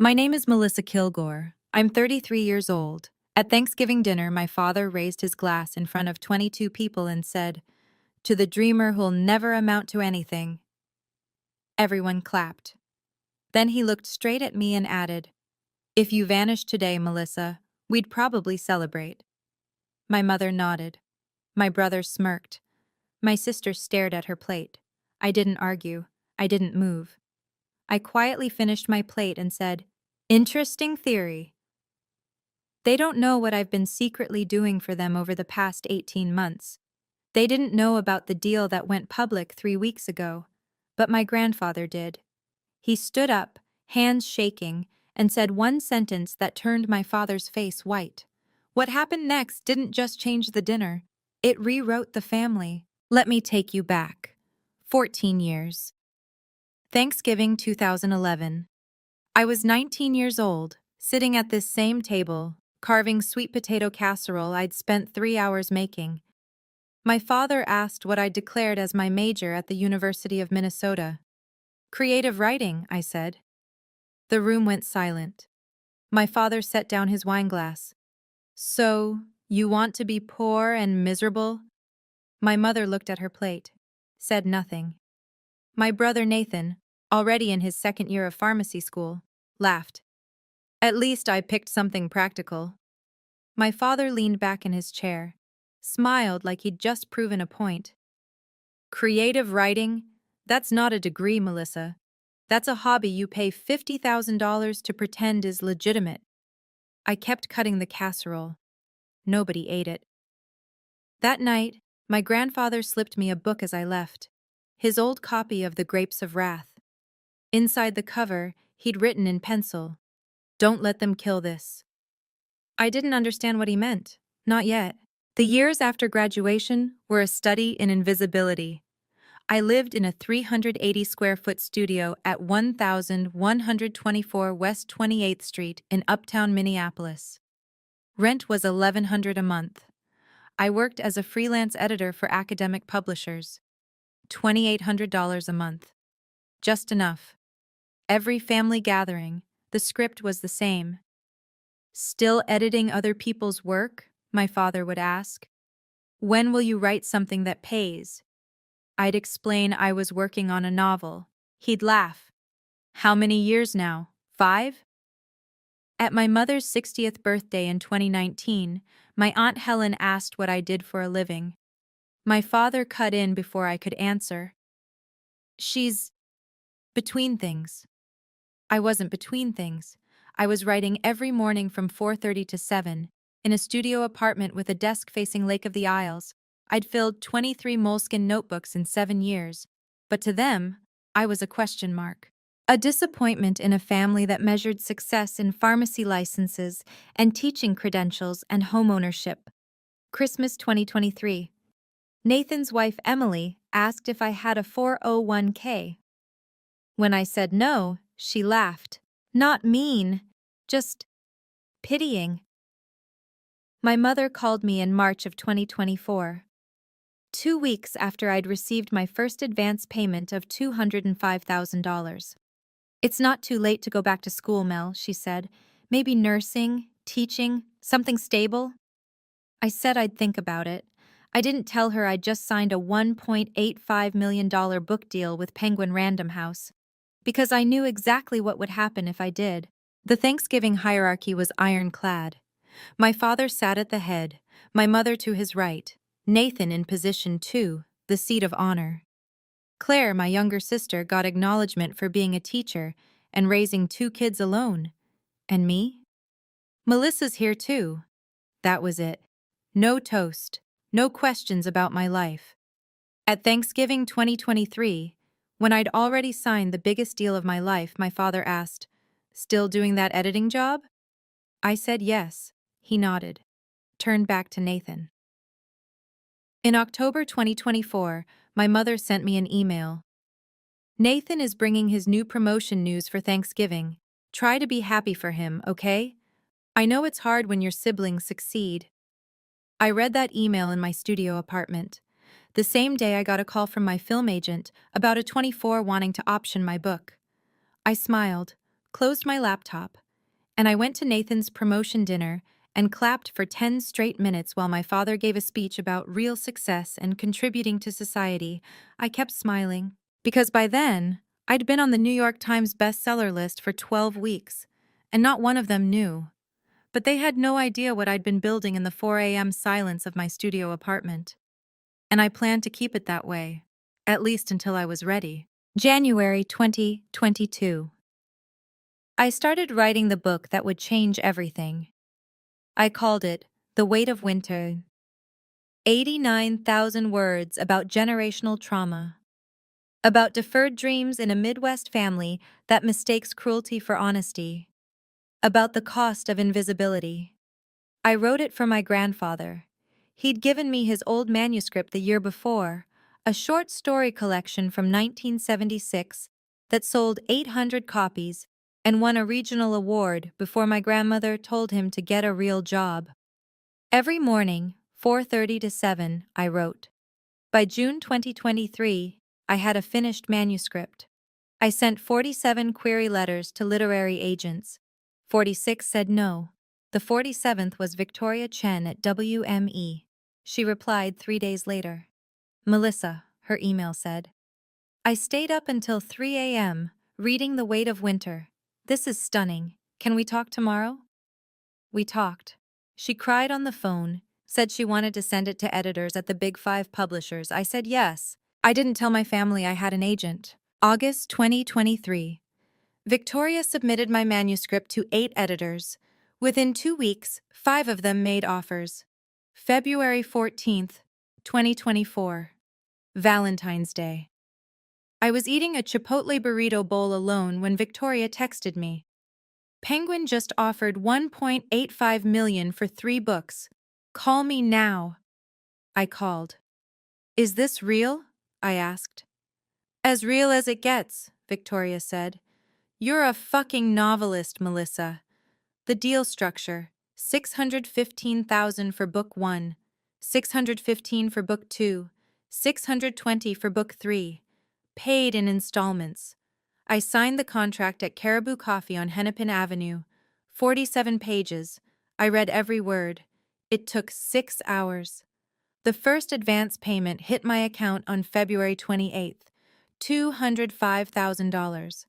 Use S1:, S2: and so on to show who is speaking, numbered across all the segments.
S1: My name is Melissa Kilgore. I'm 33 years old. At Thanksgiving dinner, my father raised his glass in front of 22 people and said, "To the dreamer who'll never amount to anything." Everyone clapped. Then he looked straight at me and added, "If you vanished today, Melissa, we'd probably celebrate." My mother nodded. My brother smirked. My sister stared at her plate. I didn't argue. I didn't move. I quietly finished my plate and said, "Interesting theory." They don't know what I've been secretly doing for them over the past 18 months. They didn't know about the deal that went public 3 weeks ago, but my grandfather did. He stood up, hands shaking, and said one sentence that turned my father's face white. What happened next didn't just change the dinner, it rewrote the family. Let me take you back. 14 years. Thanksgiving 2011. I was 19 years old, sitting at this same table, carving sweet potato casserole I'd spent 3 hours making. My father asked what I'd declared as my major at the University of Minnesota. "Creative writing," I said. The room went silent. My father set down his wineglass. "So, you want to be poor and miserable?" My mother looked at her plate, said nothing. My brother Nathan, already in his second year of pharmacy school, laughed. "At least I picked something practical." My father leaned back in his chair, smiled like he'd just proven a point. "Creative writing? That's not a degree, Melissa. That's a hobby you pay $50,000 to pretend is legitimate." I kept cutting the casserole. Nobody ate it. That night, my grandfather slipped me a book as I left, his old copy of The Grapes of Wrath. Inside the cover, he'd written in pencil, "Don't let them kill this." I didn't understand what he meant. Not yet. The years after graduation were a study in invisibility. I lived in a 380-square-foot studio at 1124 West 28th Street in uptown Minneapolis. Rent was $1,100 a month. I worked as a freelance editor for academic publishers. $2,800 a month. Just enough. Every family gathering, the script was the same. "Still editing other people's work?" my father would ask. "When will you write something that pays?" I'd explain I was working on a novel. He'd laugh. "How many years now? 5?" At my mother's 60th birthday in 2019, my Aunt Helen asked what I did for a living. My father cut in before I could answer. "She's between things." I wasn't between things. I was writing every morning from 4:30 to 7, in a studio apartment with a desk facing Lake of the Isles. I'd filled 23 moleskin notebooks in 7 years, but to them, I was a question mark. A disappointment in a family that measured success in pharmacy licenses and teaching credentials and homeownership. Christmas 2023. Nathan's wife Emily asked if I had a 401k. When I said no, she laughed. Not mean, just pitying. My mother called me in March of 2024. 2 weeks after I'd received my first advance payment of $205,000. "It's not too late to go back to school, Mel," she said. "Maybe nursing, teaching, something stable." I said I'd think about it. I didn't tell her I'd just signed a $1.85 million book deal with Penguin Random House, because I knew exactly what would happen if I did. The Thanksgiving hierarchy was ironclad. My father sat at the head, my mother to his right, Nathan in position 2, the seat of honor. Claire, my younger sister, got acknowledgement for being a teacher and raising 2 kids alone. And me? Melissa's here too. That was it. No toast, no questions about my life. At Thanksgiving 2023, when I'd already signed the biggest deal of my life, my father asked, "Still doing that editing job?" I said yes. He nodded, turned back to Nathan. In October 2024, my mother sent me an email. "Nathan is bringing his new promotion news for Thanksgiving. Try to be happy for him, okay? I know it's hard when your siblings succeed." I read that email in my studio apartment. The same day I got a call from my film agent about a 24 wanting to option my book. I smiled. closed my laptop, and I went to Nathan's promotion dinner and clapped for 10 straight minutes while my father gave a speech about real success and contributing to society. I kept smiling, because by then, I'd been on the New York Times bestseller list for 12 weeks, and not one of them knew. But they had no idea what I'd been building in the 4 a.m. silence of my studio apartment. And I planned to keep it that way, at least until I was ready. January 2022. I started writing the book that would change everything. I called it The Weight of Winter. 89,000 words about generational trauma, about deferred dreams in a Midwest family that mistakes cruelty for honesty, about the cost of invisibility. I wrote it for my grandfather. He'd given me his old manuscript the year before, a short story collection from 1976 that sold 800 copies and won a regional award before my grandmother told him to get a real job. Every morning, 4:30 to 7, I wrote. By June 2023, I had a finished manuscript. I sent 47 query letters to literary agents. 46 said no. The 47th was Victoria Chen at WME. She replied 3 days later. Melissa, her email said. I stayed up until 3 a.m., reading The Weight of Winter. This is stunning. Can we talk tomorrow? We talked. She cried on the phone, said she wanted to send it to editors at the Big Five publishers. I said yes. I didn't tell my family I had an agent. August 2023. Victoria submitted my manuscript to 8 editors. Within 2 weeks, 5 of them made offers. February 14th, 2024. Valentine's Day. I was eating a Chipotle burrito bowl alone when Victoria texted me. Penguin just offered $1.85 million for 3 books. Call me now. I called. Is this real? I asked. As real as it gets, Victoria said. You're a fucking novelist, Melissa. The deal structure: $615,000 for book 1, $615 for book 2, $620 for book 3, paid in installments. I signed the contract at Caribou Coffee on Hennepin Avenue. 47 pages. I read every word. It took 6 hours. The first advance payment hit my account on February 28th, $205,000.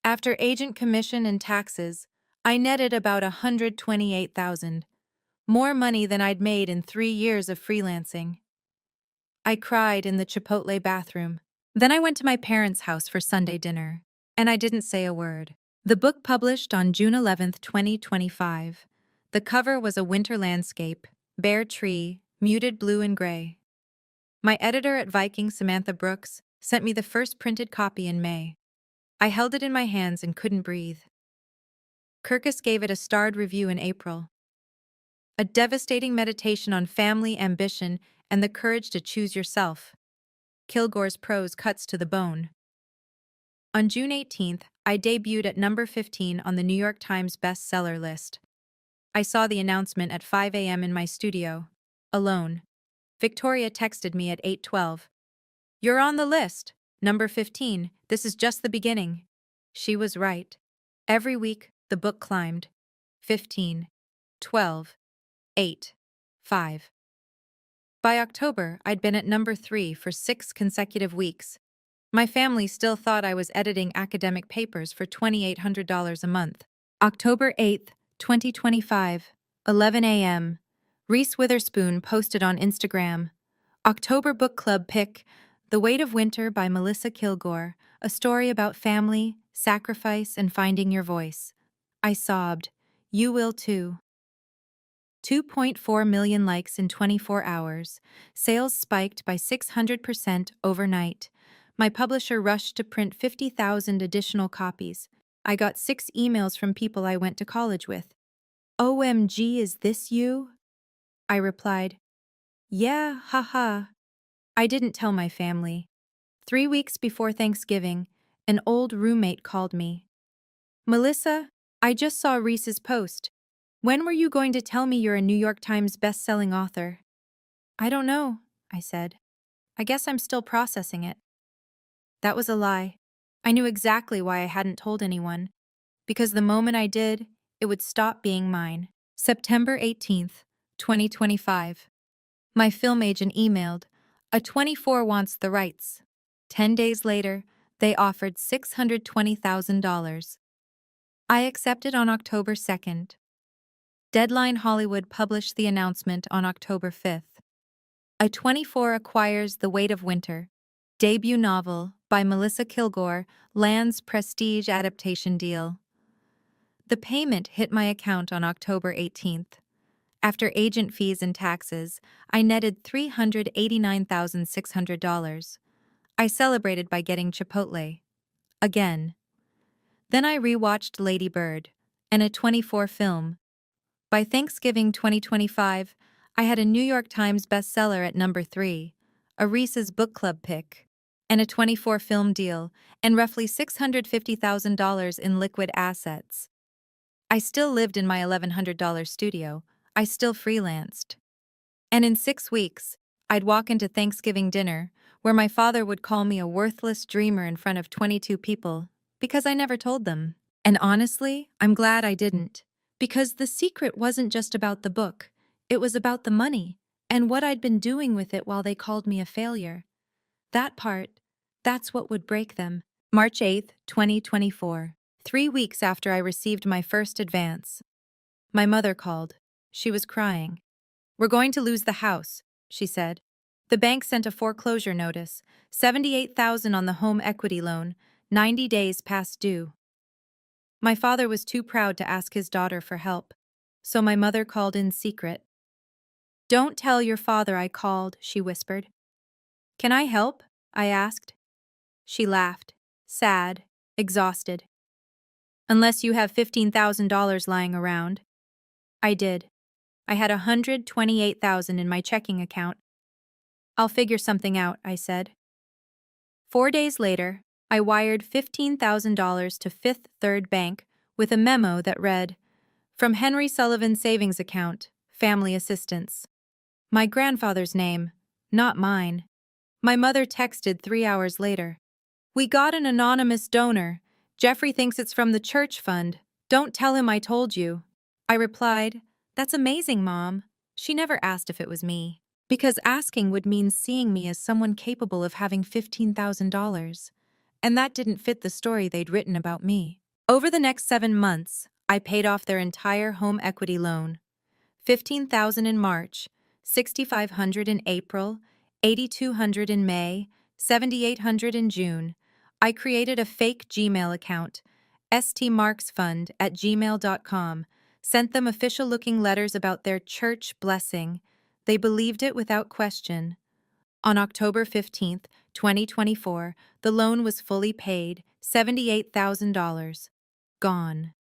S1: After agent commission and taxes, I netted about $128,000, more money than I'd made in 3 years of freelancing. I cried in the Chipotle bathroom. Then I went to my parents' house for Sunday dinner, and I didn't say a word. The book published on June 11th, 2025. The cover was a winter landscape, bare tree, muted blue and gray. My editor at Viking, Samantha Brooks, sent me the first printed copy in May. I held it in my hands and couldn't breathe. Kirkus gave it a starred review in April. A devastating meditation on family, ambition, and the courage to choose yourself. Kilgore's prose cuts to the bone. On June 18th, I debuted at number 15 on the New York Times bestseller list. I saw the announcement at 5 a.m. in my studio, alone. Victoria texted me at 8:12. You're on the list, number 15. This is just the beginning. She was right. Every week, the book climbed. 15, 12, 8, 5. By October, I'd been at number 3 for 6 consecutive weeks. My family still thought I was editing academic papers for $2,800 a month. October 8th, 2025, 11 a.m. Reese Witherspoon posted on Instagram. October Book Club pick, The Weight of Winter by Melissa Kilgore, a story about family, sacrifice, and finding your voice. I sobbed. You will too. 2.4 million likes in 24 hours. Sales spiked by 600% overnight. My publisher rushed to print 50,000 additional copies. I got 6 emails from people I went to college with. OMG, is this you? I replied, yeah, haha. I didn't tell my family. 3 weeks before Thanksgiving, an old roommate called me. Melissa, I just saw Reese's post. When were you going to tell me you're a New York Times best-selling author? I don't know, I said. I guess I'm still processing it. That was a lie. I knew exactly why I hadn't told anyone. because the moment I did, it would stop being mine. September 18th, 2025. My film agent emailed, "A 24 wants the rights." 10 days later, they offered $620,000. I accepted on October 2nd. Deadline Hollywood published the announcement on October 5th. A 24 acquires The Weight of Winter, debut novel by Melissa Kilgore, lands prestige adaptation deal. The payment hit my account on October 18th. After agent fees and taxes, I netted $389,600. I celebrated by getting Chipotle. Again. Then I rewatched Lady Bird, and a 24 film. By Thanksgiving 2025, I had a New York Times bestseller at number 3, a Reese's Book Club pick, and a 24 film deal, and roughly $650,000 in liquid assets. I still lived in my $1,100 studio. I still freelanced. And in 6 weeks, I'd walk into Thanksgiving dinner, where my father would call me a worthless dreamer in front of 22 people, because I never told them. And honestly, I'm glad I didn't. Because the secret wasn't just about the book, it was about the money, and what I'd been doing with it while they called me a failure. That part, that's what would break them. March 8th, 2024. 3 weeks after I received my first advance. My mother called. She was crying. "We're going to lose the house," she said. The bank sent a foreclosure notice, $78,000 on the home equity loan, 90 days past due. My father was too proud to ask his daughter for help, so my mother called in secret. "Don't tell your father I called," she whispered. "Can I help?" I asked. She laughed, sad, exhausted. "Unless you have $15,000 lying around." I did. I had $128,000 in my checking account. "I'll figure something out," I said. 4 days later, I wired $15,000 to Fifth Third Bank with a memo that read, "From Henry Sullivan Savings Account, Family Assistance." My grandfather's name, not mine. My mother texted 3 hours later. "We got an anonymous donor. Jeffrey thinks it's from the church fund. Don't tell him I told you." I replied, "That's amazing, Mom." She never asked if it was me, because asking would mean seeing me as someone capable of having $15,000, and that didn't fit the story they'd written about me. Over the next 7 months, I paid off their entire home equity loan. $15,000 in March, $6,500 in April, $8,200 in May, $7,800 in June. I created a fake Gmail account, stmarksfund@gmail.com, sent them official-looking letters about their church blessing. They believed it without question. On October 15th, 2024, the loan was fully paid, $78,000. Gone.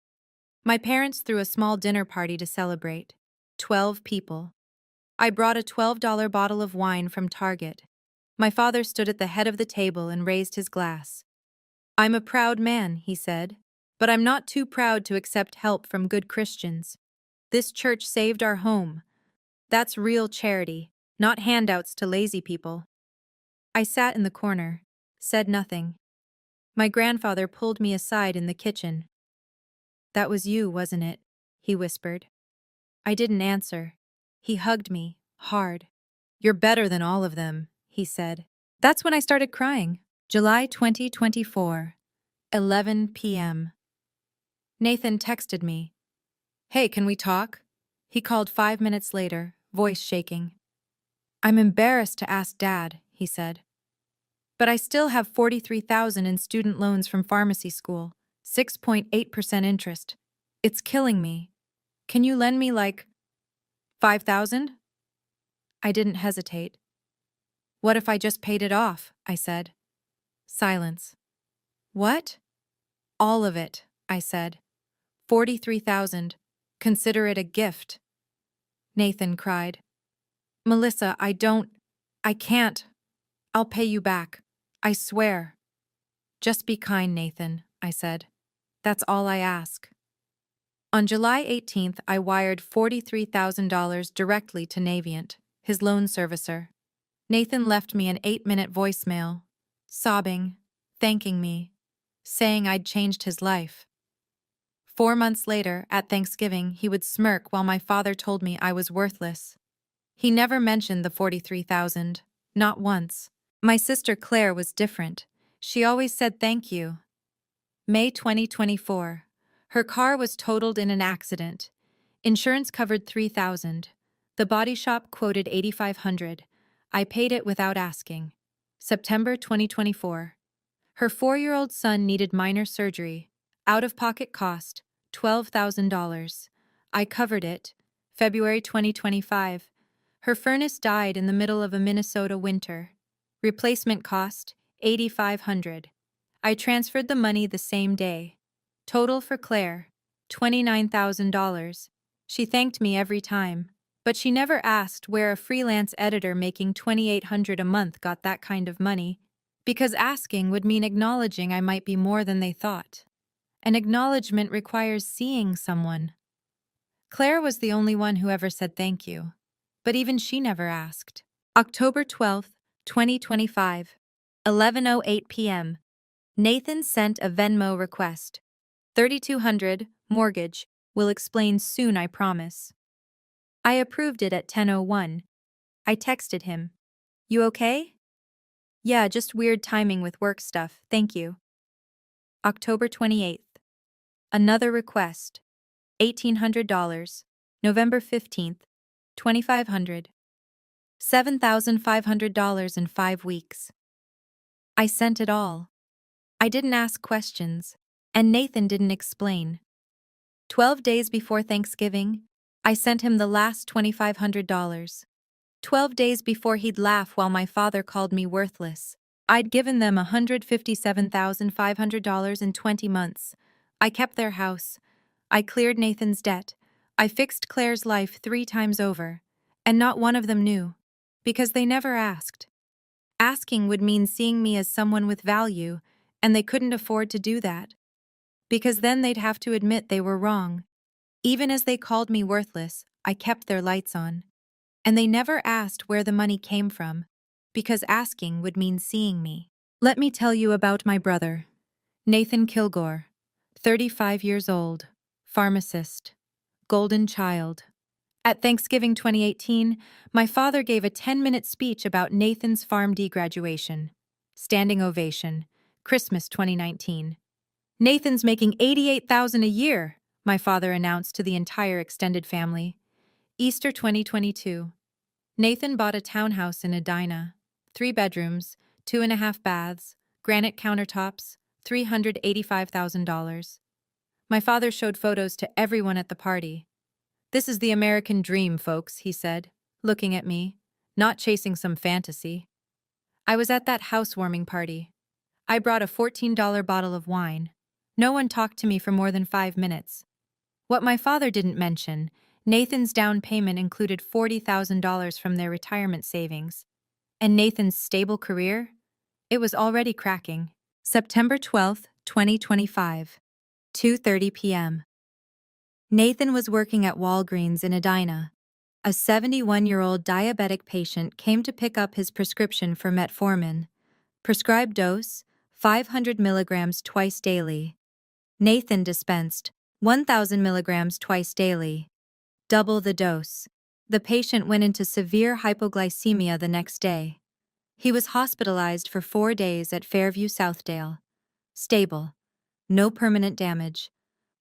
S1: My parents threw a small dinner party to celebrate. 12 people. I brought a $12 bottle of wine from Target. My father stood at the head of the table and raised his glass. "I'm a proud man," he said, "but I'm not too proud to accept help from good Christians. This church saved our home. That's real charity, not handouts to lazy people." I sat in the corner, said nothing. My grandfather pulled me aside in the kitchen. "That was you, wasn't it?" he whispered. I didn't answer. He hugged me, hard. "You're better than all of them," he said. That's when I started crying. July 2024, 11 p.m. Nathan texted me. "Hey, can we talk?" He called 5 minutes later, voice shaking. "I'm embarrassed to ask Dad," he said. "But I still have $43,000 in student loans from pharmacy school, 6.8% interest. It's killing me. Can you lend me like 5,000? I didn't hesitate. "What if I just paid it off?" I said. Silence. "What?" "All of it," I said. 43,000. Consider it a gift." Nathan cried. "Melissa, I can't. I'll pay you back. I swear." "Just be kind, Nathan," I said. "That's all I ask." On July 18th, I wired $43,000 directly to Navient, his loan servicer. Nathan left me an 8-minute voicemail, sobbing, thanking me, saying I'd changed his life. 4 months later, at Thanksgiving, he would smirk while my father told me I was worthless. He never mentioned the 43,000. Not once. My sister Claire was different. She always said thank you. May 2024. Her car was totaled in an accident. Insurance covered 3,000. The body shop quoted 8,500. I paid it without asking. September 2024. Her 4-year-old son needed minor surgery. Out-of-pocket cost, $12,000. I covered it. February 2025. Her furnace died in the middle of a Minnesota winter. Replacement cost, 8,500. I transferred the money the same day. Total for Claire, $29,000. She thanked me every time, but she never asked where a freelance editor making $2,800 a month got that kind of money, because asking would mean acknowledging I might be more than they thought. An acknowledgement requires seeing someone. Claire was the only one who ever said thank you, but even she never asked. October 12th, 2025, 11:08 p.m. Nathan sent a Venmo request. 3,200, mortgage, will explain soon, I promise. I approved it at 10:01. I texted him. You okay? Yeah, just weird timing with work stuff, thank you. October 28th. Another request. $1,800. November 15th. 2,500. $7,500 in 5 weeks. I sent it all. I didn't ask questions, and Nathan didn't explain. 12 days before Thanksgiving, I sent him the last $2,500. 12 days before he'd laugh while my father called me worthless. I'd given them $157,500 in 20 months. I kept their house. I cleared Nathan's debt. I fixed Claire's life 3 times over. And not one of them knew. Because they never asked. Asking would mean seeing me as someone with value, and they couldn't afford to do that. Because then they'd have to admit they were wrong. Even as they called me worthless, I kept their lights on. And they never asked where the money came from, because asking would mean seeing me. Let me tell you about my brother, Nathan Kilgore, 35 years old, pharmacist, golden child. At Thanksgiving 2018, my father gave a 10-minute speech about Nathan's PharmD graduation. Standing ovation. Christmas 2019. Nathan's making $88,000 a year, my father announced to the entire extended family. Easter 2022. Nathan bought a townhouse in Edina. 3 bedrooms, 2.5 baths, granite countertops, $385,000. My father showed photos to everyone at the party. This is the American dream, folks, he said, looking at me, not chasing some fantasy. I was at that housewarming party. I brought a $14 bottle of wine. No one talked to me for more than 5 minutes. What my father didn't mention, Nathan's down payment included $40,000 from their retirement savings. And Nathan's stable career? It was already cracking. September 12th, 2025, 2:30 p.m. Nathan was working at Walgreens in Edina. A 71-year-old diabetic patient came to pick up his prescription for metformin. Prescribed dose, 500 milligrams twice daily. Nathan dispensed 1,000 milligrams twice daily. Double the dose. The patient went into severe hypoglycemia the next day. He was hospitalized for 4 days at Fairview Southdale. Stable. No permanent damage.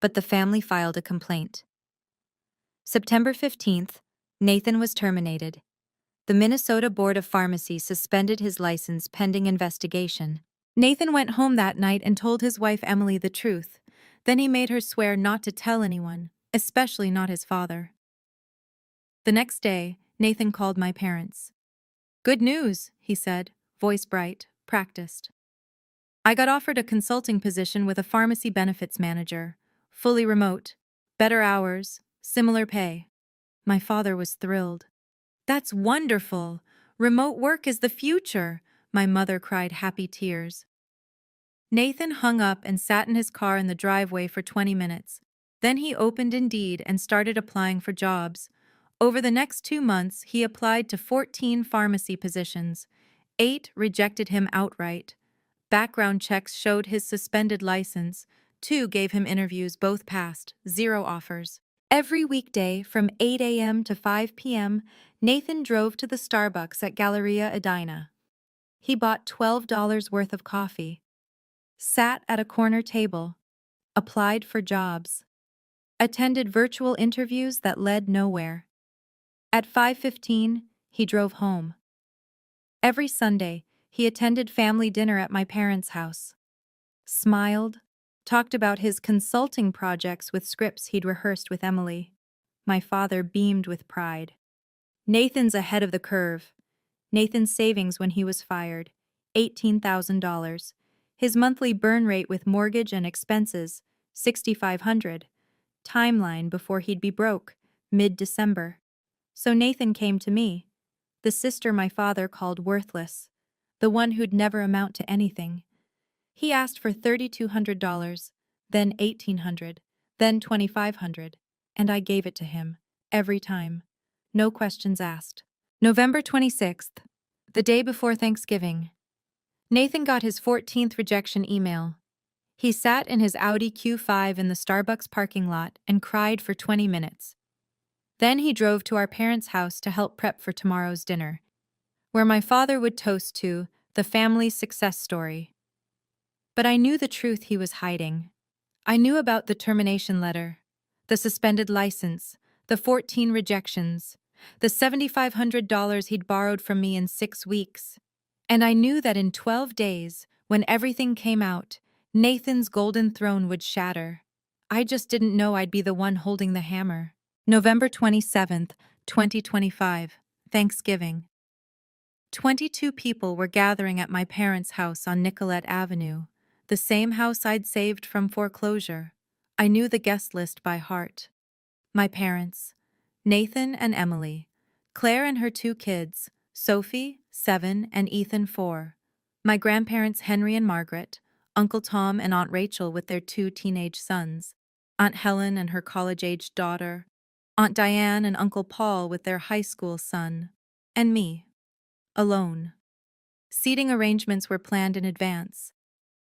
S1: But the family filed a complaint. September 15th, Nathan was terminated. The Minnesota Board of Pharmacy suspended his license pending investigation. Nathan went home that night and told his wife Emily the truth. Then he made her swear not to tell anyone, especially not his father. The next day, Nathan called my parents. Good news, he said, voice bright, practiced. I got offered a consulting position with a pharmacy benefits manager. Fully remote, better hours, similar pay. My father was thrilled. That's wonderful! Remote work is the future! My mother cried happy tears. Nathan hung up and sat in his car in the driveway for 20 minutes. Then he opened Indeed and started applying for jobs. Over the next 2 months, he applied to 14 pharmacy positions. 8 rejected him outright. Background checks showed his suspended license. Two gave him interviews, both passed, zero offers. Every weekday from 8 a.m. to 5 p.m., Nathan drove to the Starbucks at Galleria Edina. He bought $12 worth of coffee, sat at a corner table, applied for jobs, attended virtual interviews that led nowhere. At 5:15, he drove home. Every Sunday, he attended family dinner at my parents' house, smiled, talked about his consulting projects with scripts he'd rehearsed with Emily. My father beamed with pride. Nathan's ahead of the curve. Nathan's savings when he was fired, $18,000. His monthly burn rate with mortgage and expenses, $6,500. Timeline before he'd be broke, mid-December. So Nathan came to me, the sister my father called worthless, the one who'd never amount to anything. He asked for $3,200, then $1,800, then $2,500, and I gave it to him, every time. No questions asked. November 26th, the day before Thanksgiving. Nathan got his 14th rejection email. He sat in his Audi Q5 in the Starbucks parking lot and cried for 20 minutes. Then he drove to our parents' house to help prep for tomorrow's dinner, where my father would toast to the family's success story. But I knew the truth he was hiding. I knew about the termination letter, the suspended license, the 14 rejections, the $7,500 he'd borrowed from me in 6 weeks. And I knew that in 12 days, when everything came out, Nathan's golden throne would shatter. I just didn't know I'd be the one holding the hammer. November 27th, 2025, Thanksgiving. 22 people were gathering at my parents' house on Nicollet Avenue, the same house I'd saved from foreclosure. I knew the guest list by heart. My parents, Nathan and Emily, Claire and her 2 kids, Sophie, 7, and Ethan, 4. My grandparents Henry and Margaret, Uncle Tom and Aunt Rachel with their 2 teenage sons, Aunt Helen and her college-aged daughter, Aunt Diane and Uncle Paul with their high school son, and me, alone. Seating arrangements were planned in advance.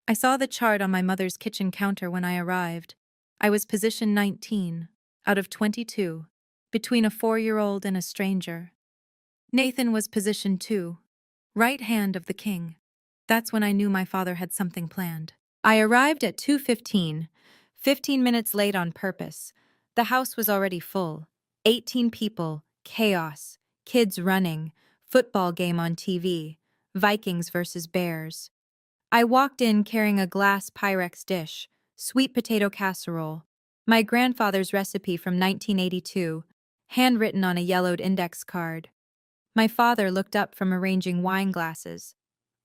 S1: I saw the chart on my mother's kitchen counter when I arrived. I was position 19, out of 22, between a 4-year-old and a stranger. Nathan was position 2, right hand of the king. That's when I knew my father had something planned. I arrived at 2:15, 15 minutes late on purpose. The house was already full. 18 people, chaos, kids running, football game on TV, Vikings versus Bears. I walked in carrying a glass Pyrex dish, sweet potato casserole, my grandfather's recipe from 1982, handwritten on a yellowed index card. My father looked up from arranging wine glasses.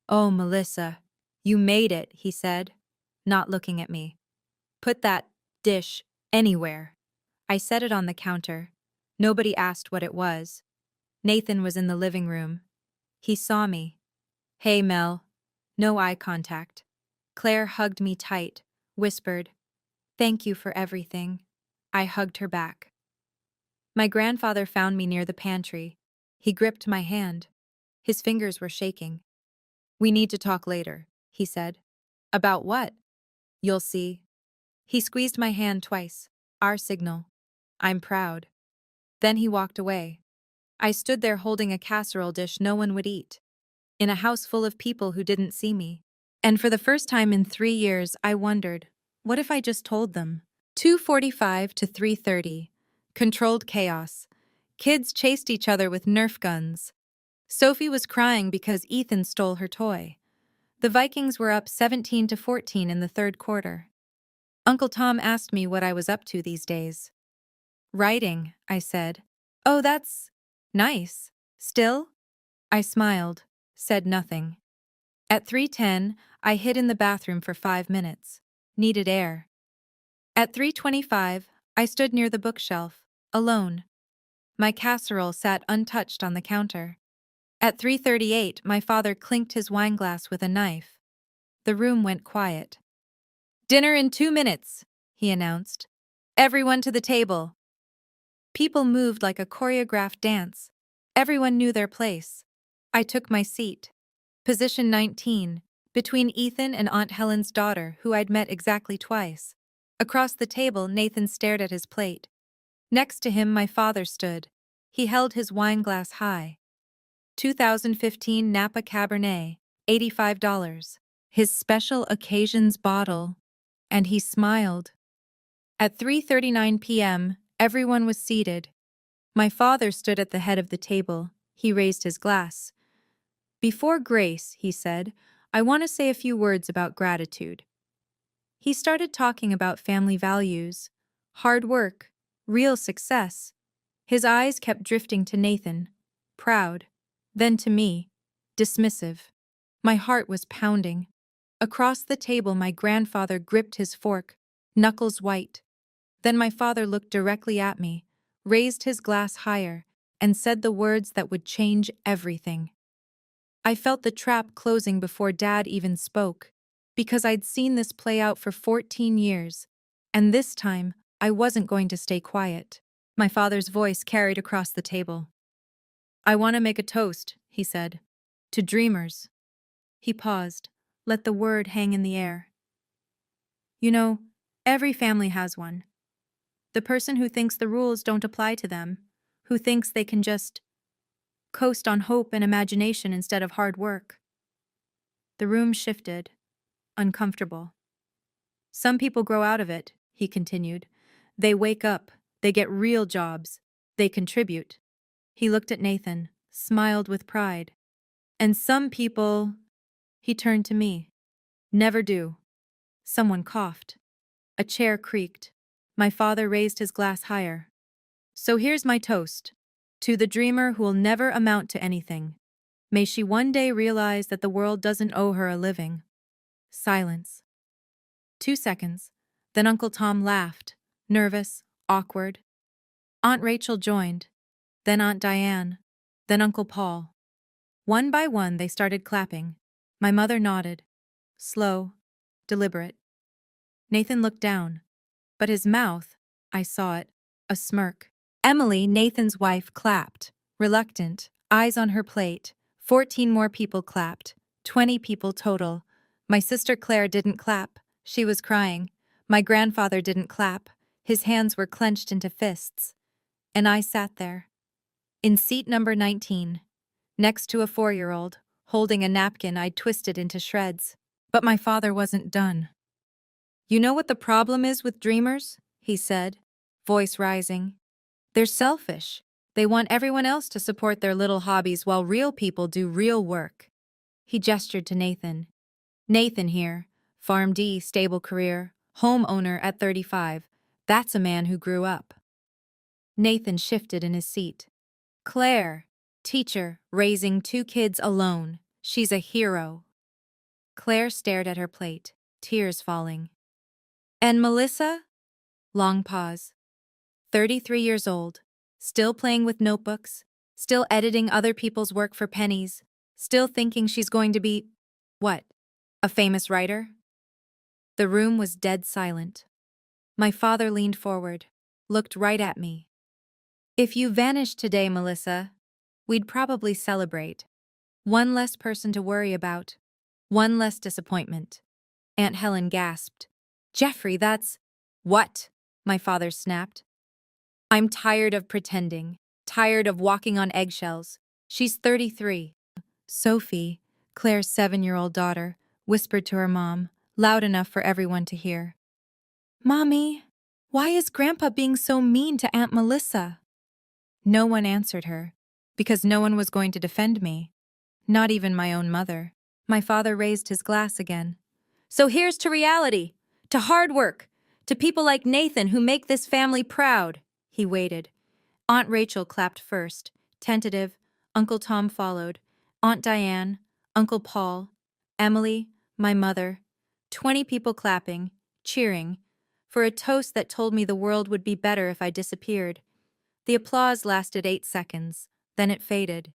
S1: "Oh, Melissa, you made it," he said, not looking at me. "Put that dish anywhere." I set it on the counter. Nobody asked what it was. Nathan was in the living room. He saw me. "Hey, Mel." No eye contact. Claire hugged me tight, whispered, "Thank you for everything." I hugged her back. My grandfather found me near the pantry. He gripped my hand. His fingers were shaking. "We need to talk later," he said. "About what?" "You'll see." He squeezed my hand twice. Our signal. "I'm proud." Then he walked away. I stood there holding a casserole dish no one would eat, in a house full of people who didn't see me. And for the first time in 3 years, I wondered, what if I just told them? 2:45 to 3:30. Controlled chaos. Kids chased each other with Nerf guns. Sophie was crying because Ethan stole her toy. The Vikings were up 17 to 14 in the 3rd quarter. Uncle Tom asked me what I was up to these days. "Writing," I said. "Oh, that's nice. Still?" I smiled, said nothing. At 3:10, I hid in the bathroom for 5 minutes. Needed air. At 3:25, I stood near the bookshelf, alone. My casserole sat untouched on the counter. At 3:38, my father clinked his wineglass with a knife. The room went quiet. "Dinner in 2 minutes," he announced. "Everyone to the table." People moved like a choreographed dance. Everyone knew their place. I took my seat. Position 19, between Ethan and Aunt Helen's daughter, who I'd met exactly twice. Across the table, Nathan stared at his plate. Next to him, my father stood. He held his wine glass high. 2015 Napa Cabernet, $85. His special occasions bottle. And he smiled. At 3:39 p.m., everyone was seated. My father stood at the head of the table. He raised his glass. Before grace, he said, I want to say a few words about gratitude. He started talking about family values, hard work, real success. His eyes kept drifting to Nathan, proud, then to me, dismissive. My heart was pounding. Across the table, my grandfather gripped his fork, knuckles white. Then my father looked directly at me, raised his glass higher, and said the words that would change everything. I felt the trap closing before Dad even spoke, because I'd seen this play out for 14 years, and this time I wasn't going to stay quiet. My father's voice carried across the table. I want to make a toast, he said. To dreamers. He paused, let the word hang in the air. You know, every family has one. The person who thinks the rules don't apply to them, who thinks they can just coast on hope and imagination instead of hard work. The room shifted, uncomfortable. Some people grow out of it, he continued. They wake up, they get real jobs, they contribute. He looked at Nathan, smiled with pride. And some people, he turned to me, never do. Someone coughed. A chair creaked. My father raised his glass higher. So here's my toast. To the dreamer who'll never amount to anything. May she one day realize that the world doesn't owe her a living. Silence. 2 seconds. Then Uncle Tom laughed, nervous, awkward. Aunt Rachel joined. Then Aunt Diane. Then Uncle Paul. One by one, they started clapping. My mother nodded. Slow, deliberate. Nathan looked down. But his mouth, I saw it, a smirk. Emily, Nathan's wife, clapped, reluctant, eyes on her plate. 14 more people clapped, 20 people total. My sister Claire didn't clap, she was crying. My grandfather didn't clap, his hands were clenched into fists. And I sat there. In seat number 19, next to a 4-year-old, holding a napkin I'd twisted into shreds. But my father wasn't done. You know what the problem is with dreamers? He said, voice rising. They're selfish. They want everyone else to support their little hobbies while real people do real work. He gestured to Nathan. Nathan here, PharmD, stable career, homeowner at 35. That's a man who grew up. Nathan shifted in his seat. Claire, teacher, raising 2 kids alone. She's a hero. Claire stared at her plate, tears falling. And Melissa? Long pause. 33 years old, still playing with notebooks, still editing other people's work for pennies, still thinking she's going to be, what, a famous writer? The room was dead silent. My father leaned forward, looked right at me. If you vanished today, Melissa, we'd probably celebrate. One less person to worry about, one less disappointment. Aunt Helen gasped. Jeffrey, that's… What? My father snapped. I'm tired of pretending, tired of walking on eggshells. She's 33. Sophie, Claire's 7-year-old daughter, whispered to her mom, loud enough for everyone to hear. Mommy, why is Grandpa being so mean to Aunt Melissa? No one answered her, because no one was going to defend me, not even my own mother. My father raised his glass again. So here's to reality, to hard work, to people like Nathan who make this family proud. He waited. Aunt Rachel clapped first, tentative. Uncle Tom followed. Aunt Diane, Uncle Paul, Emily, my mother. 20 people clapping, cheering, for a toast that told me the world would be better if I disappeared. The applause lasted 8 seconds, then it faded.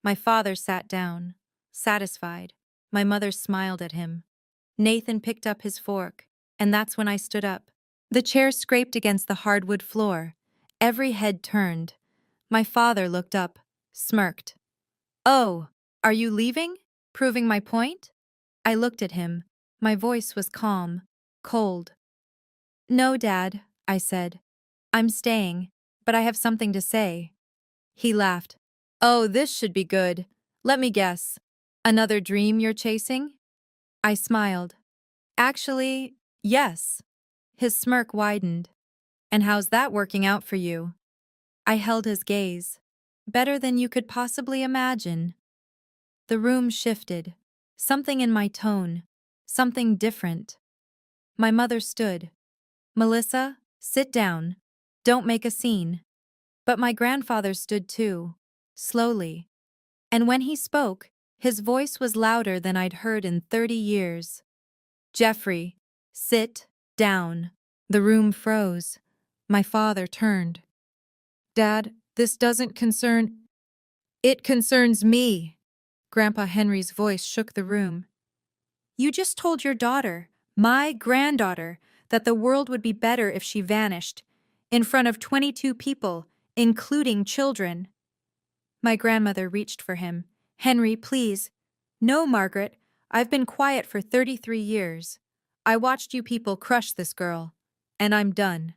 S1: My father sat down, satisfied. My mother smiled at him. Nathan picked up his fork, and that's when I stood up. The chair scraped against the hardwood floor. Every head turned. My father looked up, smirked. Oh, are you leaving? Proving my point? I looked at him. My voice was calm, cold. No, Dad, I said. I'm staying, but I have something to say. He laughed. Oh, this should be good. Let me guess. Another dream you're chasing? I smiled. Actually, yes. His smirk widened. And how's that working out for you? I held his gaze. Better than you could possibly imagine. The room shifted. Something in my tone. Something different. My mother stood. Melissa, sit down. Don't make a scene. But my grandfather stood too. Slowly. And when he spoke, his voice was louder than I'd heard in 30 years. Jeffrey, sit down. The room froze. My father turned. Dad, this doesn't concern. It concerns me. Grandpa Henry's voice shook the room. You just told your daughter, my granddaughter, that the world would be better if she vanished, in front of 22 people, including children. My grandmother reached for him. Henry, please. No, Margaret. I've been quiet for 33 years. I watched you people crush this girl. And I'm done.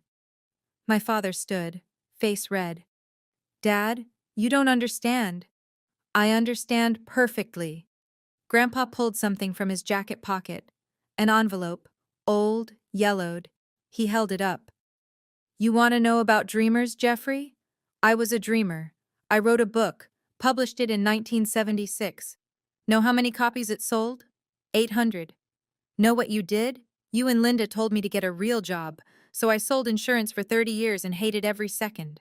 S1: My father stood, face red. Dad, you don't understand. I understand perfectly. Grandpa pulled something from his jacket pocket. An envelope, old, yellowed. He held it up. You want to know about dreamers, Jeffrey? I was a dreamer. I wrote a book, published it in 1976. Know how many copies it sold? 800. Know what you did? You and Linda told me to get a real job, so I sold insurance for 30 years and hated every second.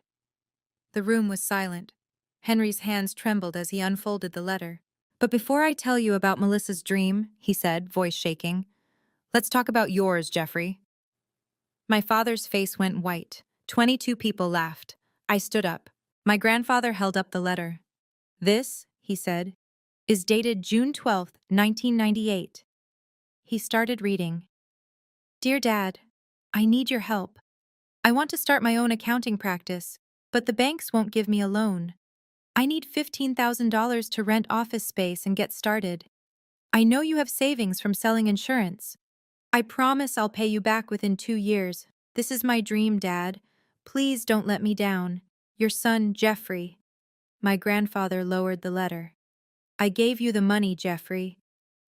S1: The room was silent. Henry's hands trembled as he unfolded the letter. But before I tell you about Melissa's dream, he said, voice shaking, let's talk about yours, Jeffrey. My father's face went white. 22 people laughed. I stood up. My grandfather held up the letter. This, he said, is dated June 12th, 1998. He started reading. Dear Dad, I need your help. I want to start my own accounting practice, but the banks won't give me a loan. I need $15,000 to rent office space and get started. I know you have savings from selling insurance. I promise I'll pay you back within 2 years. This is my dream, Dad. Please don't let me down. Your son, Jeffrey. My grandfather lowered the letter. I gave you the money, Jeffrey.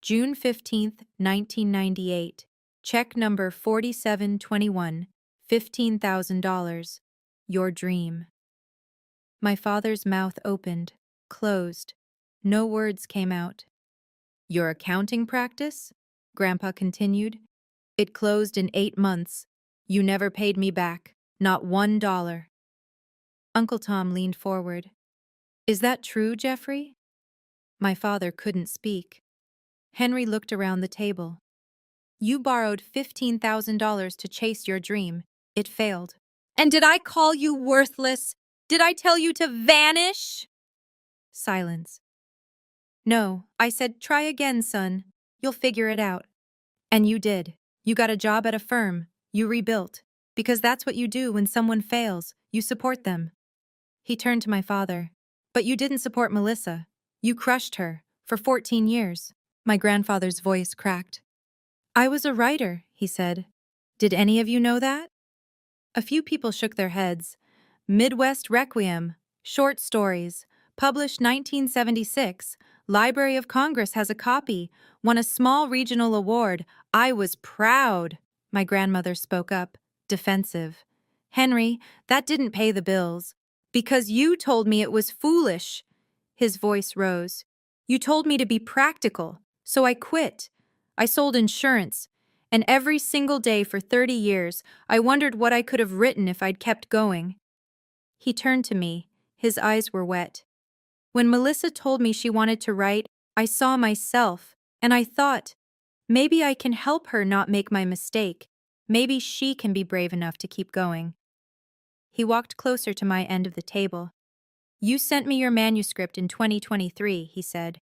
S1: June 15th, 1998. Check number 4721. $15,000. Your dream. My father's mouth opened, closed. No words came out. Your accounting practice? Grandpa continued. It closed in 8 months. You never paid me back, not $1. Uncle Tom leaned forward. Is that true, Jeffrey? My father couldn't speak. Henry looked around the table. You borrowed $15,000 to chase your dream. It failed. And did I call you worthless? Did I tell you to vanish? Silence. No, I said, try again, son. You'll figure it out. And you did. You got a job at a firm. You rebuilt. Because that's what you do when someone fails. You support them. He turned to my father. But you didn't support Melissa. You crushed her. For 14 years. My grandfather's voice cracked. I was a writer, he said. Did any of you know that? A few people shook their heads. Midwest Requiem. Short stories. Published 1976. Library of Congress has a copy. Won a small regional award. I was proud. My grandmother spoke up, defensive. Henry, that didn't pay the bills. Because you told me it was foolish. His voice rose. You told me to be practical, so I quit. I sold insurance. And every single day for 30 years, I wondered what I could have written if I'd kept going. He turned to me. His eyes were wet. When Melissa told me she wanted to write, I saw myself, and I thought, maybe I can help her not make my mistake. Maybe she can be brave enough to keep going. He walked closer to my end of the table. You sent me your manuscript in 2023, he said.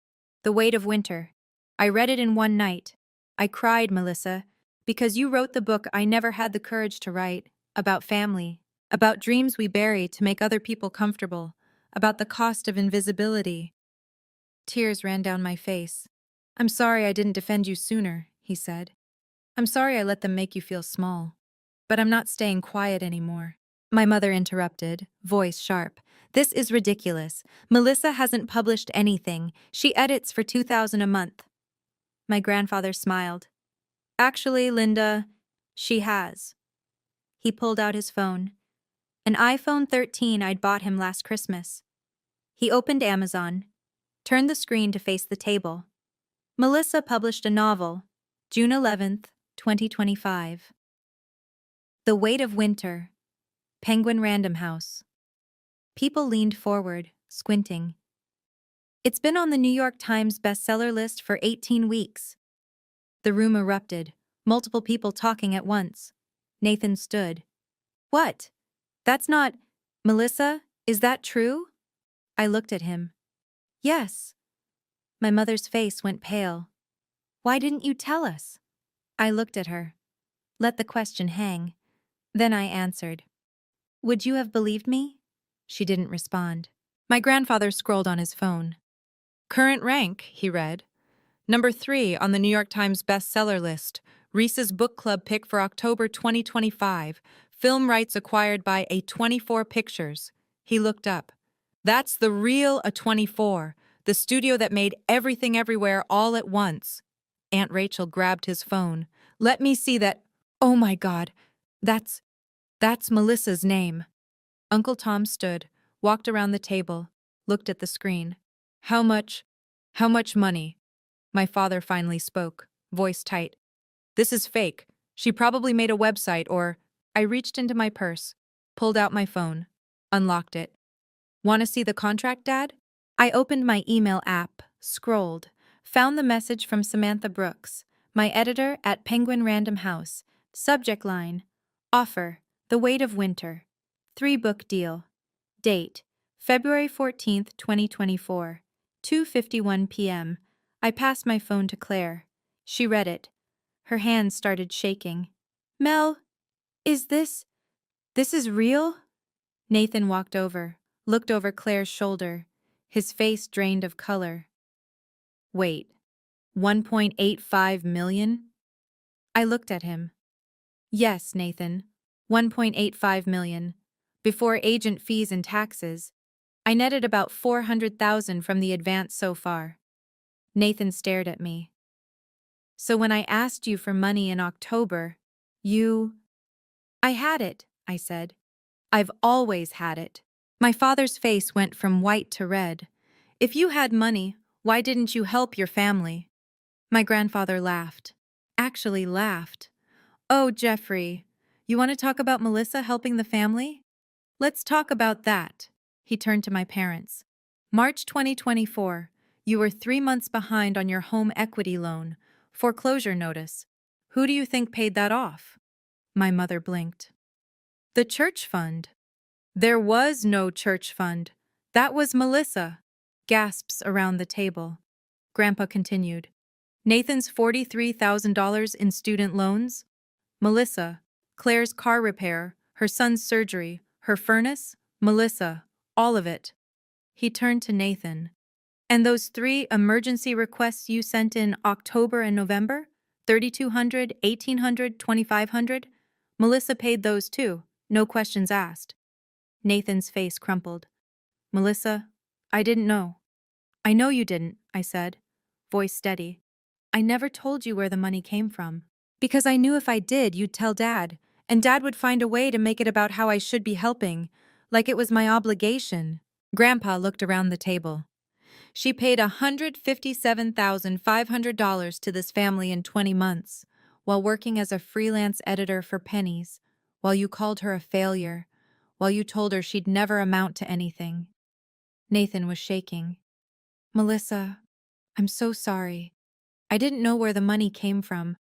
S1: The Weight of Winter. I read it in one night. I cried, Melissa, because you wrote the book I never had the courage to write, about family, about dreams we bury to make other people comfortable, about the cost of invisibility. Tears ran down my face. I'm sorry I didn't defend you sooner, he said. I'm sorry I let them make you feel small. But I'm not staying quiet anymore. My mother interrupted, voice sharp. This is ridiculous. Melissa hasn't published anything. She edits for $2,000 a month. My grandfather smiled. Actually, Linda, she has. He pulled out his phone. An iPhone 13 I'd bought him last Christmas. He opened Amazon, turned the screen to face the table. Melissa published a novel, June 11th, 2025. The Weight of Winter, Penguin Random House. People leaned forward, squinting. It's been on the New York Times bestseller list for 18 weeks. The room erupted, multiple people talking at once. Nathan stood. What? That's not… Melissa, is that true? I looked at him. Yes. My mother's face went pale. Why didn't you tell us? I looked at her. Let the question hang. Then I answered. Would you have believed me? She didn't respond. My grandfather scrolled on his phone. Current rank, he read. Number 3 on the New York Times bestseller list. Reese's book club pick for October 2025. Film rights acquired by A24 Pictures. He looked up. That's the real A24, the studio that made Everything Everywhere all at once. Aunt Rachel grabbed his phone. Let me see that. Oh my God. That's Melissa's name. Uncle Tom stood, walked around the table, looked at the screen. How much money? My father finally spoke, voice tight. This is fake. She probably made a website or… I reached into my purse, pulled out my phone, unlocked it. Want to see the contract, Dad? I opened my email app, scrolled, found the message from Samantha Brooks, my editor at Penguin Random House. Subject line, offer, The Weight of Winter. 3-book deal. Date, February 14th, 2024. 2:51 p.m. I passed my phone to Claire. She read it. Her hands started shaking. Mel, is this is real? Nathan walked over, looked over Claire's shoulder, his face drained of color. Wait, 1.85 million? I looked at him. Yes, Nathan, 1.85 million. Before agent fees and taxes, I netted about 400,000 from the advance so far. Nathan stared at me. So when I asked you for money in October, you… I had it, I said. I've always had it. My father's face went from white to red. If you had money, why didn't you help your family? My grandfather laughed. Actually laughed. Oh, Jeffrey, you want to talk about Melissa helping the family? Let's talk about that. He turned to my parents. March 2024, you were 3 months behind on your home equity loan. Foreclosure notice. Who do you think paid that off? My mother blinked. The church fund. There was no church fund. That was Melissa. Gasps around the table. Grandpa continued. Nathan's $43,000 in student loans. Melissa. Claire's car repair, her son's surgery, her furnace. Melissa. All of it. He turned to Nathan. And those 3 emergency requests you sent in October and November? 3,200, 1,800, 2,500? Melissa paid those too, no questions asked. Nathan's face crumpled. Melissa, I didn't know. I know you didn't, I said, voice steady. I never told you where the money came from. Because I knew if I did, you'd tell Dad, and Dad would find a way to make it about how I should be helping, like it was my obligation. Grandpa looked around the table. She paid $157,500 to this family in 20 months, while working as a freelance editor for pennies, while you called her a failure, while you told her she'd never amount to anything. Nathan was shaking. Melissa, I'm so sorry. I didn't know where the money came from.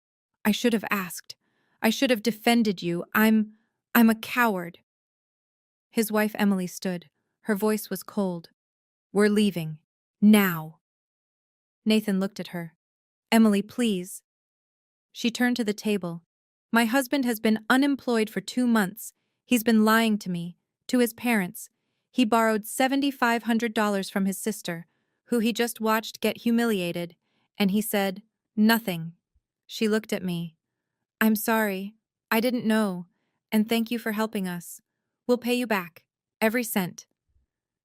S1: I should have asked. I should have defended you. I'm a coward. His wife Emily stood. Her voice was cold. We're leaving. Now. Nathan looked at her. Emily, please. She turned to the table. My husband has been unemployed for 2 months. He's been lying to me, to his parents. He borrowed $7,500 from his sister, who he just watched get humiliated, and he said, nothing. She looked at me. I'm sorry. I didn't know. And thank you for helping us. We'll pay you back. Every cent.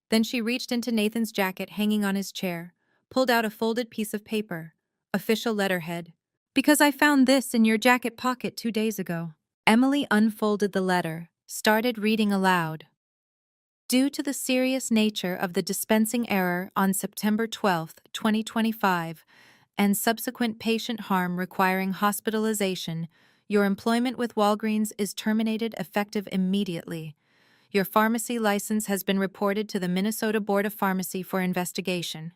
S1: Then she reached into Nathan's jacket hanging on his chair, pulled out a folded piece of paper, official letterhead. Because I found this in your jacket pocket 2 days ago. Emily unfolded the letter, started reading aloud. Due to the serious nature of the dispensing error on September 12, 2025, and subsequent patient harm requiring hospitalization, your employment with Walgreens is terminated effective immediately. Your pharmacy license has been reported to the Minnesota Board of Pharmacy for investigation.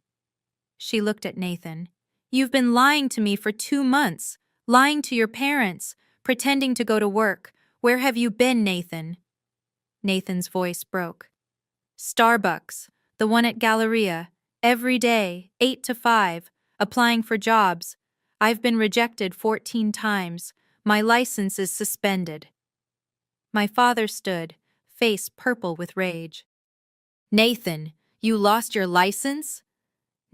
S1: She looked at Nathan. You've been lying to me for 2 months, lying to your parents, pretending to go to work. Where have you been, Nathan? Nathan's voice broke. Starbucks, the one at Galleria, every day, 8 to 5, applying for jobs. I've been rejected 14 times. My license is suspended. My father stood, face purple with rage. Nathan, you lost your license?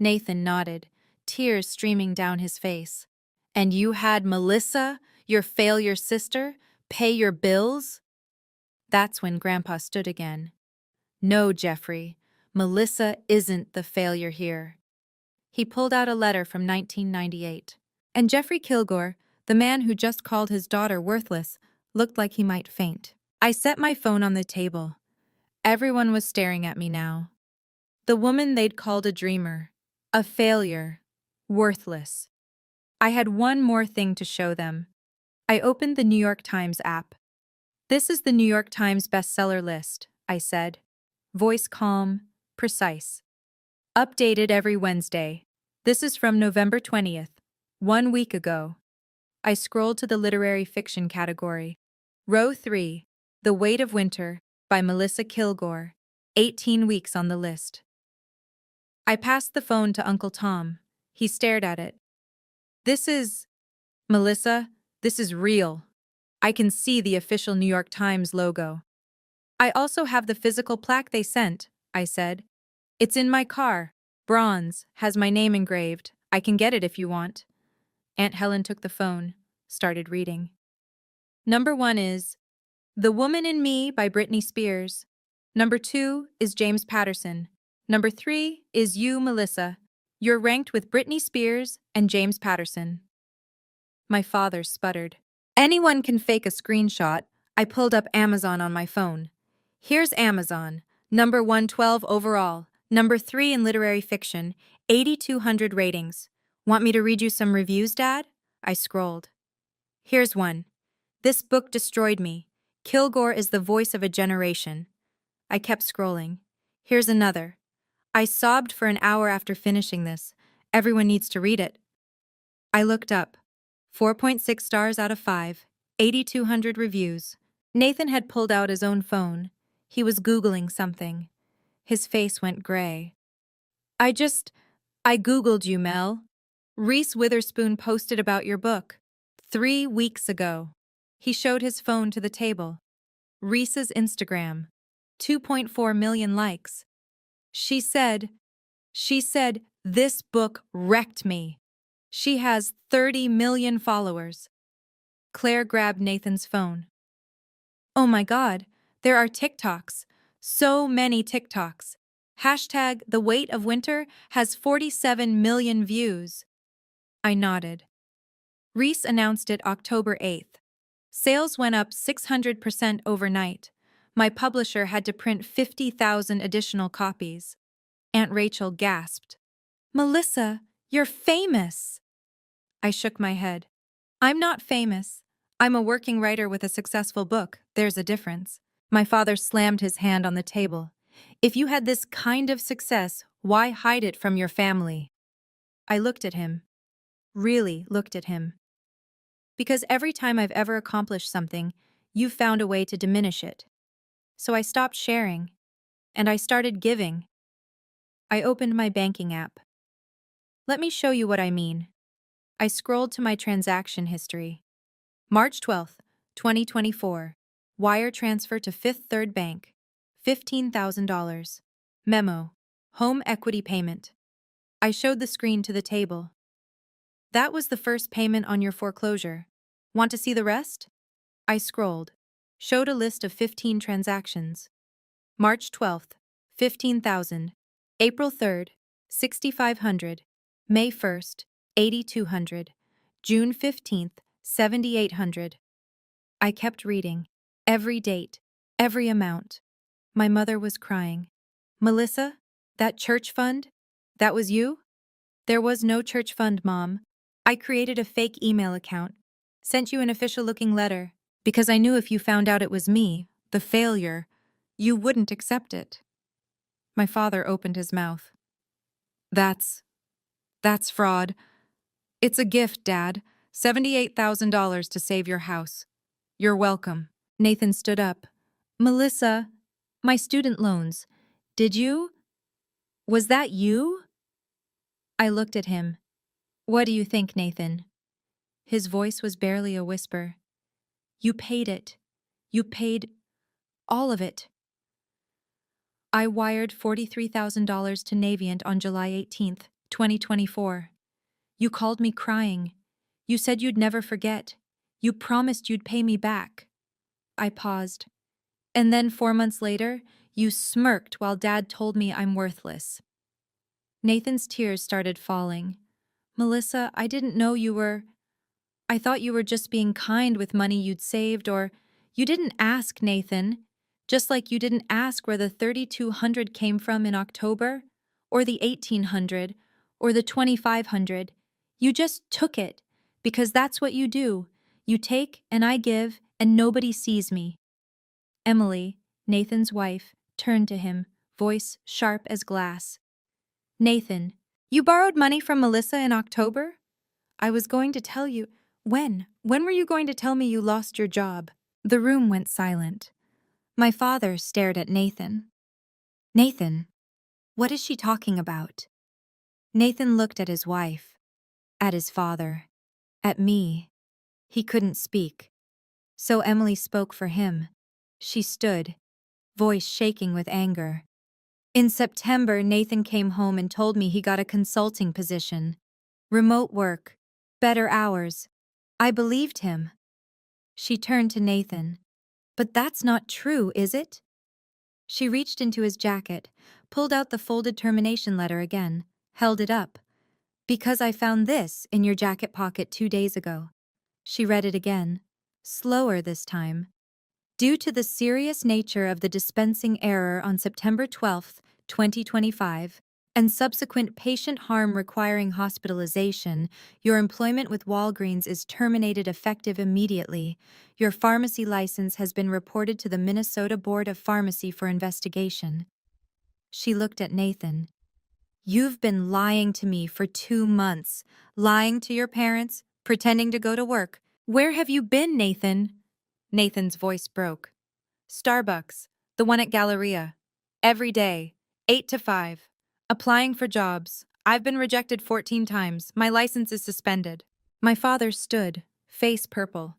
S1: Nathan nodded, tears streaming down his face. And you had Melissa, your failure sister, pay your bills? That's when Grandpa stood again. No, Jeffrey, Melissa isn't the failure here. He pulled out a letter from 1998. And Jeffrey Kilgore, the man who just called his daughter worthless, looked like he might faint. I set my phone on the table. Everyone was staring at me now. The woman they'd called a dreamer, a failure, worthless. I had one more thing to show them. I opened the New York Times app. This is the New York Times bestseller list, I said. Voice calm, precise. Updated every Wednesday. This is from November 20th, 1 week ago. I scrolled to the literary fiction category. Row 3, The Weight of Winter, by Melissa Kilgore. 18 weeks on the list. I passed the phone to Uncle Tom. He stared at it. Melissa, this is real. I can see the official New York Times logo. I also have the physical plaque they sent, I said. It's in my car. Bronze, has my name engraved. I can get it if you want. Aunt Helen took the phone, started reading. Number 1 is The Woman in Me by Britney Spears. Number 2 is James Patterson. Number 3 is you, Melissa. You're ranked with Britney Spears and James Patterson. My father sputtered. Anyone can fake a screenshot. I pulled up Amazon on my phone. Here's Amazon. Number 112 overall. Number 3 in literary fiction. 8,200 ratings. Want me to read you some reviews, Dad? I scrolled. Here's one. This book destroyed me. Kilgore is the voice of a generation. I kept scrolling. Here's another. I sobbed for an hour after finishing this. Everyone needs to read it. I looked up. 4.6 stars out of 5. 8,200 reviews. Nathan had pulled out his own phone. He was Googling something. His face went gray. I Googled you, Mel. Reese Witherspoon posted about your book 3 weeks ago. He showed his phone to the table. Reese's Instagram. 2.4 million likes. She said, this book wrecked me. She has 30 million followers. Claire grabbed Nathan's phone. Oh my God, there are TikToks. So many TikToks. Hashtag The Weight of Winter has 47 million views. I nodded. Reese announced it October 8th. Sales went up 600% overnight. My publisher had to print 50,000 additional copies. Aunt Rachel gasped. Melissa, you're famous. I shook my head. I'm not famous. I'm a working writer with a successful book. There's a difference. My father slammed his hand on the table. If you had this kind of success, why hide it from your family? I looked at him. Really looked at him. Because every time I've ever accomplished something, you've found a way to diminish it. So I stopped sharing, and I started giving. I opened my banking app. Let me show you what I mean. I scrolled to my transaction history. March 12th, 2024. Wire transfer to Fifth Third Bank. $15,000. Memo. Home equity payment. I showed the screen to the table. That was the first payment on your foreclosure. Want to see the rest? I scrolled. Showed a list of 15 transactions. March 12th, 15,000. April 3rd, 6,500. May 1st, 8,200. June 15th, 7,800. I kept reading. Every date, every amount. My mother was crying. Melissa, that church fund? That was you? There was no church fund, Mom. I created a fake email account. Sent you an official-looking letter, because I knew if you found out it was me, the failure, you wouldn't accept it. My father opened his mouth. That's fraud. It's a gift, Dad. $78,000 to save your house. You're welcome. Nathan stood up. Melissa, my student loans. Did you? Was that you? I looked at him. What do you think, Nathan? His voice was barely a whisper. You paid it. You paid all of it. I wired $43,000 to Navient on July 18th, 2024. You called me crying. You said you'd never forget. You promised you'd pay me back. I paused. And then 4 months later, you smirked while Dad told me I'm worthless. Nathan's tears started falling. Melissa, I didn't know you were... I thought you were just being kind with money you'd saved, or... You didn't ask, Nathan. Just like you didn't ask where the 3,200 came from in October, or the 1,800, or the 2,500. You just took it, because that's what you do. You take and I give, and nobody sees me. Emily, Nathan's wife, turned to him, voice sharp as glass. Nathan, you borrowed money from Melissa in October? I was going to tell you. When? When were you going to tell me you lost your job? The room went silent. My father stared at Nathan. Nathan, what is she talking about? Nathan looked at his wife, at his father, at me. He couldn't speak. So Emily spoke for him. She stood, voice shaking with anger. In September, Nathan came home and told me he got a consulting position. Remote work, better hours. I believed him. She turned to Nathan. But that's not true, is it? She reached into his jacket, pulled out the folded termination letter again, held it up. Because I found this in your jacket pocket 2 days ago. She read it again, slower this time. Due to the serious nature of the dispensing error on September 12, 2025, and subsequent patient harm requiring hospitalization, your employment with Walgreens is terminated effective immediately. Your pharmacy license has been reported to the Minnesota Board of Pharmacy for investigation. She looked at Nathan. You've been lying to me for 2 months, lying to your parents, pretending to go to work. Where have you been, Nathan? Nathan's voice broke. Starbucks, the one at Galleria. Every day, 8 to 5. Applying for jobs. I've been rejected 14 times. My license is suspended. My father stood, face purple.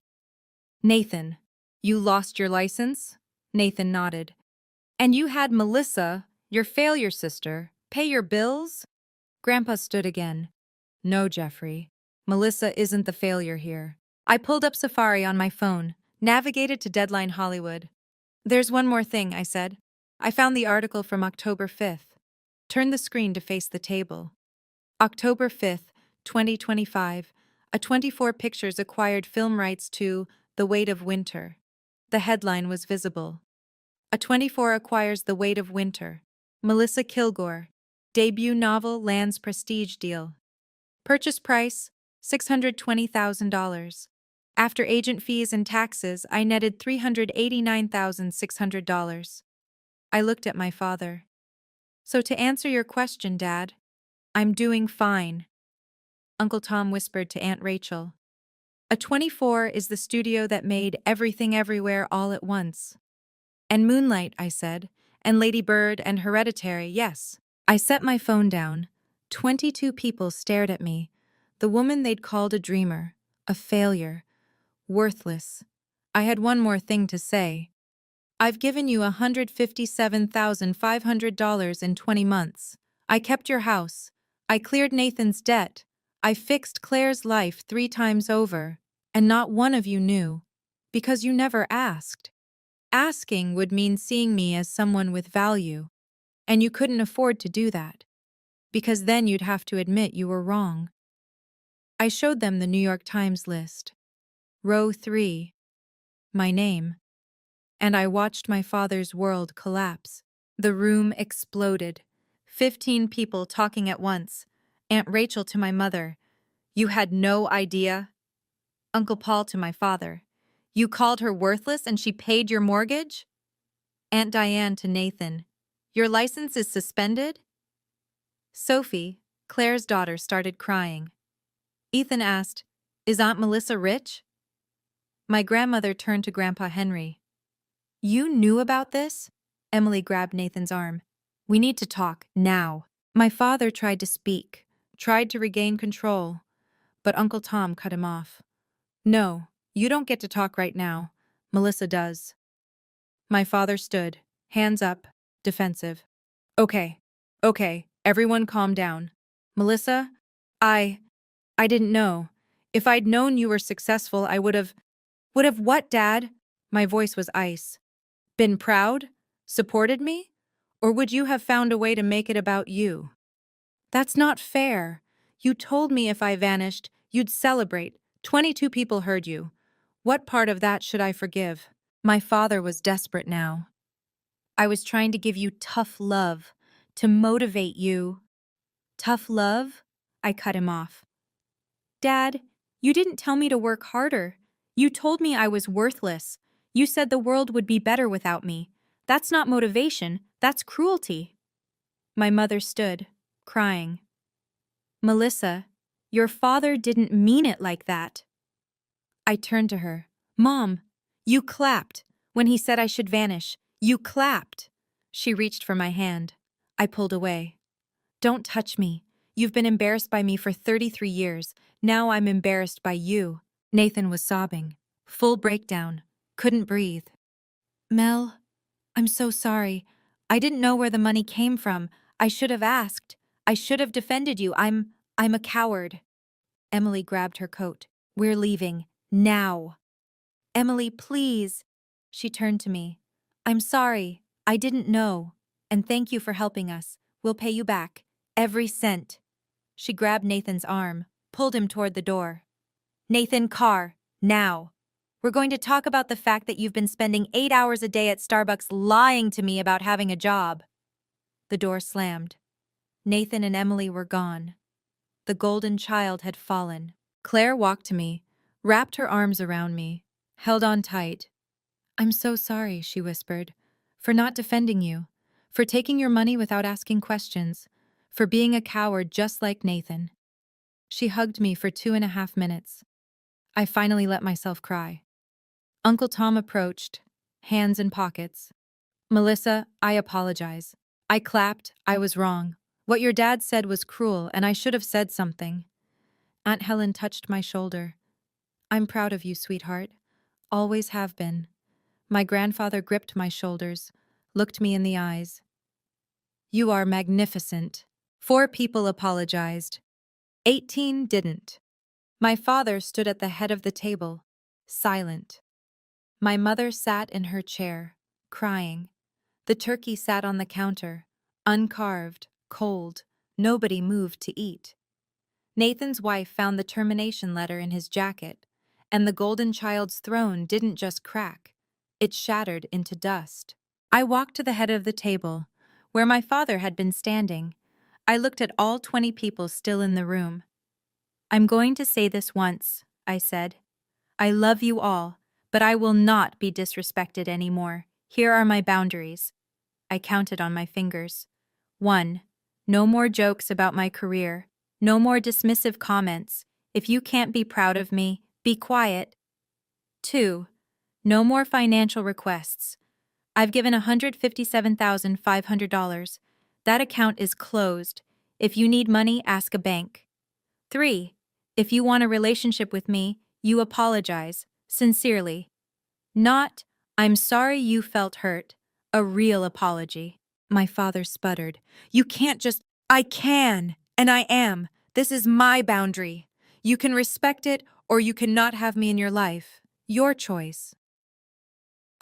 S1: Nathan, you lost your license? Nathan nodded. And you had Melissa, your failure sister, pay your bills? Grandpa stood again. No, Jeffrey. Melissa isn't the failure here. I pulled up Safari on my phone, navigated to Deadline Hollywood. There's one more thing, I said. I found the article from October 5th. Turn the screen to face the table. October 5th, 2025, a 24 Pictures acquired film rights to The Weight of Winter. The headline was visible. A 24 acquires The Weight of Winter. Melissa Kilgore. Debut novel lands prestige deal. Purchase price, $620,000. After agent fees and taxes, I netted $389,600. I looked at my father. So to answer your question, Dad, I'm doing fine. Uncle Tom whispered to Aunt Rachel. A 24 is the studio that made Everything Everywhere All at Once. And Moonlight, I said, and Lady Bird and Hereditary, yes. I set my phone down. 22 people stared at me. The woman they'd called a dreamer, a failure, worthless. I had one more thing to say. I've given you $157,500 in 20 months. I kept your house. I cleared Nathan's debt. I fixed Claire's life 3 times over. And not one of you knew. Because you never asked. Asking would mean seeing me as someone with value, and you couldn't afford to do that, because then you'd have to admit you were wrong. I showed them the New York Times list. Row 3, my name, and I watched my father's world collapse. The room exploded. 15 people talking at once. Aunt Rachel to my mother. You had no idea? Uncle Paul to my father. You called her worthless and she paid your mortgage? Aunt Diane to Nathan. Your license is suspended? Sophie, Claire's daughter, started crying. Ethan asked, Is Aunt Melissa rich? My grandmother turned to Grandpa Henry. You knew about this? Emily grabbed Nathan's arm. We need to talk, now. My father tried to speak, tried to regain control, but Uncle Tom cut him off. No, you don't get to talk right now. Melissa does. My father stood, hands up, defensive. Okay, everyone calm down. Melissa, I didn't know. If I'd known you were successful, I would have what, Dad? My voice was ice. Been proud? Supported me? Or would you have found a way to make it about you? That's not fair. You told me if I vanished, you'd celebrate. 22 people heard you. What part of that should I forgive? My father was desperate now. I was trying to give you tough love, to motivate you. Tough love? I cut him off. Dad, you didn't tell me to work harder. You told me I was worthless. You said the world would be better without me. That's not motivation, that's cruelty. My mother stood, crying. Melissa, your father didn't mean it like that. I turned to her. Mom, you clapped. When he said I should vanish, you clapped. She reached for my hand. I pulled away. Don't touch me. You've been embarrassed by me for 33 years. Now I'm embarrassed by you. Nathan was sobbing. Full breakdown. Couldn't breathe. Mel, I'm so sorry. I didn't know where the money came from. I should have asked. I should have defended you. I'm a coward. Emily grabbed her coat. We're leaving. Now. Emily, please. She turned to me. I'm sorry. I didn't know. And thank you for helping us. We'll pay you back. Every cent. She grabbed Nathan's arm, pulled him toward the door. Nathan, car. Now. We're going to talk about the fact that you've been spending 8 hours a day at Starbucks lying to me about having a job. The door slammed. Nathan and Emily were gone. The golden child had fallen. Claire walked to me, wrapped her arms around me, held on tight. I'm so sorry, she whispered, for not defending you, for taking your money without asking questions, for being a coward just like Nathan. She hugged me for 2.5 minutes. I finally let myself cry. Uncle Tom approached, hands in pockets. Melissa, I apologize. I clapped, I was wrong. What your dad said was cruel, and I should have said something. Aunt Helen touched my shoulder. I'm proud of you, sweetheart. Always have been. My grandfather gripped my shoulders, looked me in the eyes. You are magnificent. 4 people apologized. 18 didn't. My father stood at the head of the table, silent. My mother sat in her chair, crying. The turkey sat on the counter, uncarved, cold. Nobody moved to eat. Nathan's wife found the termination letter in his jacket, and the golden child's throne didn't just crack. It shattered into dust. I walked to the head of the table, where my father had been standing. I looked at all 20 people still in the room. I'm going to say this once, I said. I love you all, but I will not be disrespected anymore. Here are my boundaries. I counted on my fingers. 1. No more jokes about my career. No more dismissive comments. If you can't be proud of me, be quiet. 2. No more financial requests. I've given $157,500. That account is closed. If you need money, ask a bank. 3. If you want a relationship with me, you apologize, sincerely. Not, I'm sorry you felt hurt. A real apology. My father sputtered. You can't just, I can, and I am. This is my boundary. You can respect it, or you cannot have me in your life. Your choice.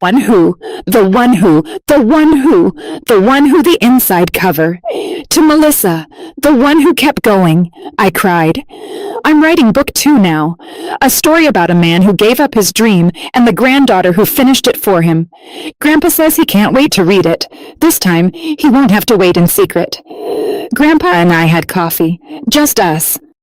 S2: One who, the one who, the one who, the one who the inside cover. To Melissa, the one who kept going, I cried. I'm writing book 2 now. A story about a man who gave up his dream and the granddaughter who finished it for him. Grandpa says he can't wait to read it. This time, he won't have to wait in secret. Grandpa and I had coffee. Just us.